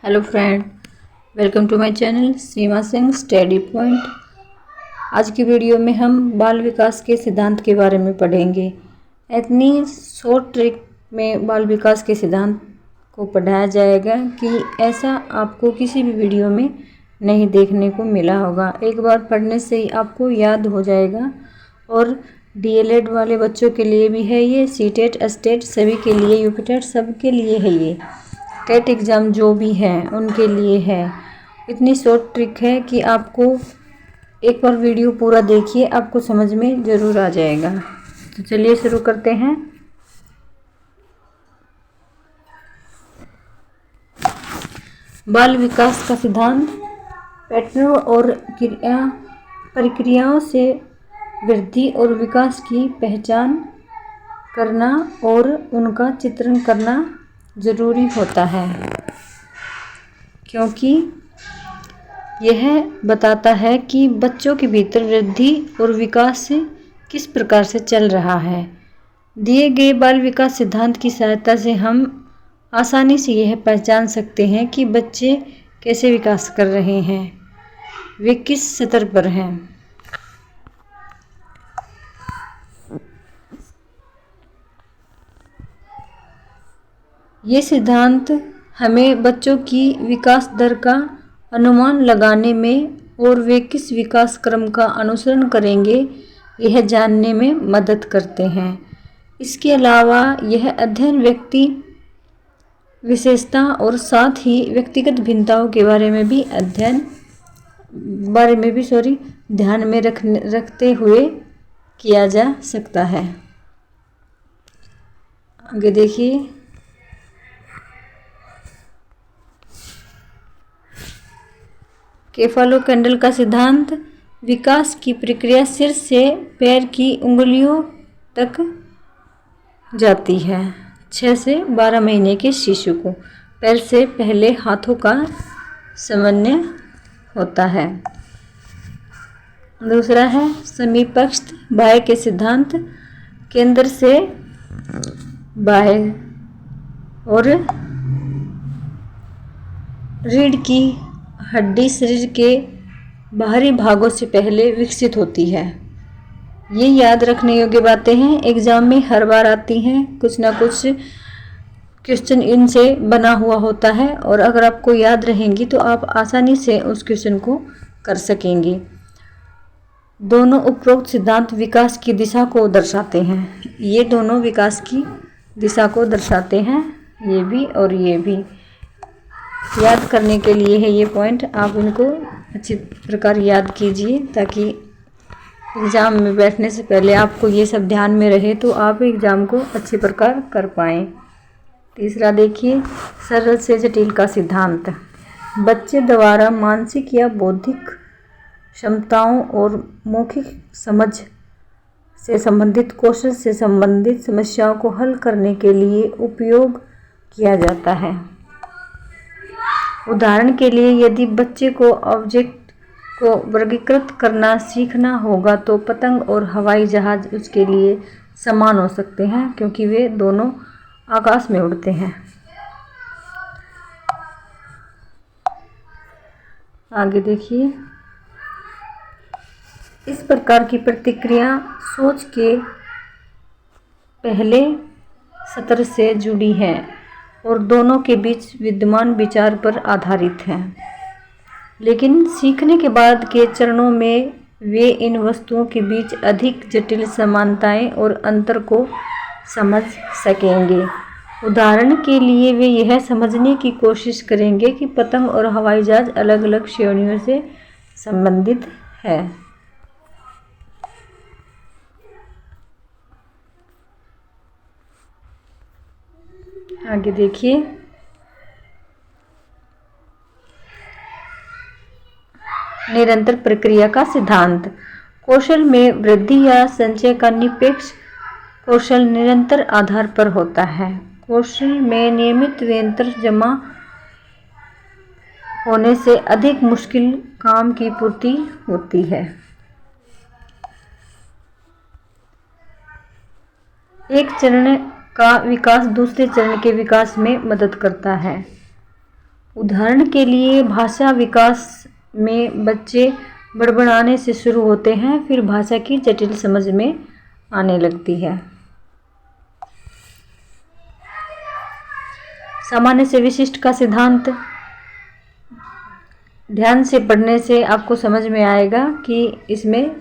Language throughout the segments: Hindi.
Hello friend, welcome to my channel Seema Singh study point. आज की वीडियो में हम बाल विकास के सिद्धांत के बारे में पढ़ेंगे। इतनी शॉर्ट ट्रिक में बाल विकास के सिद्धांत को पढ़ाया जाएगा कि ऐसा आपको किसी भी वीडियो में नहीं देखने को मिला होगा। एक बार पढ़ने से ही आपको याद हो जाएगा और डीएलएड वाले बच्चों के लिए भी है ये, सीटेट एस्टेट सभी के लिए, यूपीटेट सबके लिए है ये, टेट एग्ज़ाम जो भी हैं उनके लिए है। इतनी शॉर्ट ट्रिक है कि आपको एक बार वीडियो पूरा देखिए, आपको समझ में ज़रूर आ जाएगा। तो चलिए शुरू करते हैं। बाल विकास का सिद्धांत पैटर्न और प्रक्रियाओं से वृद्धि और विकास की पहचान करना और उनका चित्रण करना ज़रूरी होता है, क्योंकि यह बताता है कि बच्चों के भीतर वृद्धि और विकास किस प्रकार से चल रहा है। दिए गए बाल विकास सिद्धांत की सहायता से हम आसानी से यह पहचान सकते हैं कि बच्चे कैसे विकास कर रहे हैं, वे किस स्तर पर हैं। ये सिद्धांत हमें बच्चों की विकास दर का अनुमान लगाने में और वे किस विकास क्रम का अनुसरण करेंगे यह जानने में मदद करते हैं। इसके अलावा यह अध्ययन व्यक्ति विशेषता और साथ ही व्यक्तिगत भिन्नताओं के बारे में भी ध्यान में रखते हुए किया जा सकता है। आगे देखिए। केफालो कैंडल का सिद्धांत विकास की प्रक्रिया सिर से पैर की उंगलियों तक जाती है। 6 से 12 महीने के शिशु को पैर से पहले हाथों का समन्वय होता है। दूसरा है समीपस्थ बाह्य के सिद्धांत, केंद्र से बाह्य और रीढ़ की हड्डी शरीर के बाहरी भागों से पहले विकसित होती है। ये याद रखने योग्य बातें हैं, एग्ज़ाम में हर बार आती हैं, कुछ ना कुछ क्वेश्चन इनसे बना हुआ होता है और अगर आपको याद रहेंगी तो आप आसानी से उस क्वेश्चन को कर सकेंगे। दोनों उपरोक्त सिद्धांत विकास की दिशा को दर्शाते हैं। ये दोनों विकास की दिशा को दर्शाते हैं, ये भी और ये भी। याद करने के लिए है ये पॉइंट, आप इनको अच्छी प्रकार याद कीजिए ताकि एग्ज़ाम में बैठने से पहले आपको ये सब ध्यान में रहे तो आप एग्ज़ाम को अच्छी प्रकार कर पाएँ। तीसरा देखिए, सरल से जटिल का सिद्धांत। बच्चे द्वारा मानसिक या बौद्धिक क्षमताओं और मौखिक समझ से संबंधित कौशल से संबंधित समस्याओं को हल करने के लिए उपयोग किया जाता है। उदाहरण के लिए, यदि बच्चे को ऑब्जेक्ट को वर्गीकृत करना सीखना होगा तो पतंग और हवाई जहाज उसके लिए समान हो सकते हैं, क्योंकि वे दोनों आकाश में उड़ते हैं। आगे देखिए। इस प्रकार की प्रतिक्रिया सोच के पहले स्तर से जुड़ी है और दोनों के बीच विद्यमान विचार पर आधारित है, लेकिन सीखने के बाद के चरणों में वे इन वस्तुओं के बीच अधिक जटिल समानताएं और अंतर को समझ सकेंगे। उदाहरण के लिए, वे यह समझने की कोशिश करेंगे कि पतंग और हवाई जहाज अलग अलग श्रेणियों से संबंधित है। आगे देखिए। निरंतर प्रक्रिया का सिद्धांत। कौशल में वृद्धि या संचय का निरपेक्ष कौशल निरंतर आधार पर होता है। कौशल में नियमित निरंतर जमा होने से अधिक मुश्किल काम की पूर्ति होती है। एक चरण का विकास दूसरे चरण के विकास में मदद करता है। उदाहरण के लिए भाषा विकास में बच्चे बड़बड़ाने से शुरू होते हैं, फिर भाषा की जटिल समझ में आने लगती है। सामान्य से विशिष्ट का सिद्धांत ध्यान से पढ़ने से आपको समझ में आएगा कि इसमें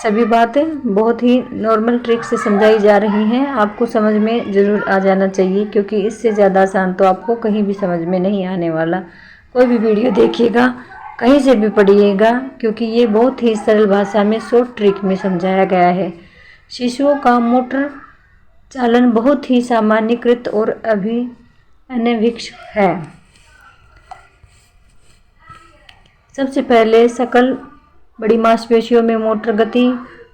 सभी बातें बहुत ही नॉर्मल ट्रिक से समझाई जा रही हैं। आपको समझ में ज़रूर आ जाना चाहिए, क्योंकि इससे ज़्यादा आसान तो आपको कहीं भी समझ में नहीं आने वाला। कोई भी वीडियो देखिएगा, कहीं से भी पढ़िएगा, क्योंकि ये बहुत ही सरल भाषा में शॉर्ट ट्रिक में समझाया गया है। शिशुओं का मोटर चालन बहुत ही सामान्यीकृत और अनभिज्ञ है। सबसे पहले सकल बड़ी मांसपेशियों में मोटर गति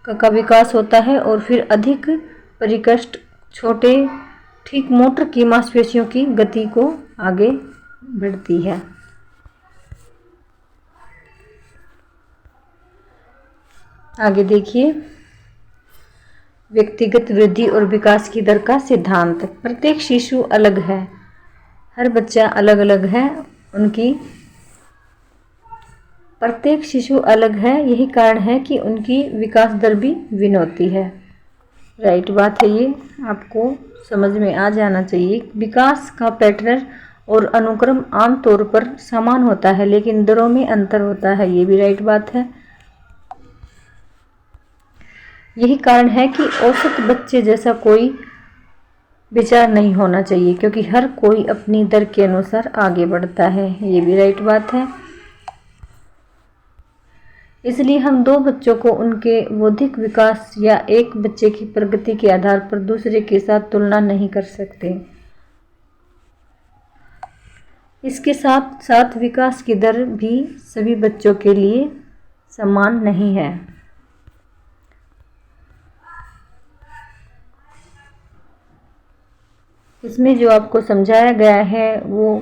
का विकास होता है और फिर अधिक परिष्कृत छोटे ठीक मोटर की मांसपेशियों की गति को आगे बढ़ती है। आगे देखिए, व्यक्तिगत वृद्धि और विकास की दर का सिद्धांत। प्रत्येक शिशु अलग है, हर बच्चा अलग अलग है, प्रत्येक शिशु अलग है, यही कारण है कि उनकी विकास दर भी भिन्न होती है। राइट बात है, ये आपको समझ में आ जाना चाहिए। विकास का पैटर्न और अनुक्रम आमतौर पर समान होता है, लेकिन दरों में अंतर होता है, ये भी राइट बात है। यही कारण है कि औसत बच्चे जैसा कोई विचार नहीं होना चाहिए, क्योंकि हर कोई अपनी दर के अनुसार आगे बढ़ता है, ये भी राइट बात है। इसलिए हम दो बच्चों को उनके बौद्धिक विकास या एक बच्चे की प्रगति के आधार पर दूसरे के साथ तुलना नहीं कर सकते। इसके साथ साथ विकास की दर भी सभी बच्चों के लिए समान नहीं है। इसमें जो आपको समझाया गया है वो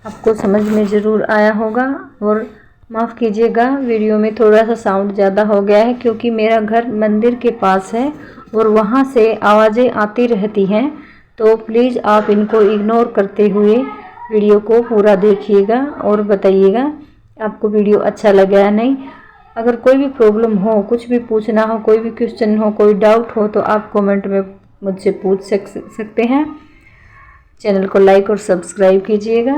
आपको समझ में ज़रूर आया होगा। और माफ़ कीजिएगा, वीडियो में थोड़ा सा साउंड ज़्यादा हो गया है, क्योंकि मेरा घर मंदिर के पास है और वहाँ से आवाज़ें आती रहती हैं, तो प्लीज़ आप इनको इग्नोर करते हुए वीडियो को पूरा देखिएगा और बताइएगा आपको वीडियो अच्छा लगा या नहीं। अगर कोई भी प्रॉब्लम हो, कुछ भी पूछना हो, कोई भी क्वेश्चन हो, कोई डाउट हो, तो आप कमेंट में मुझसे पूछ सकते हैं। चैनल को लाइक और सब्सक्राइब कीजिएगा।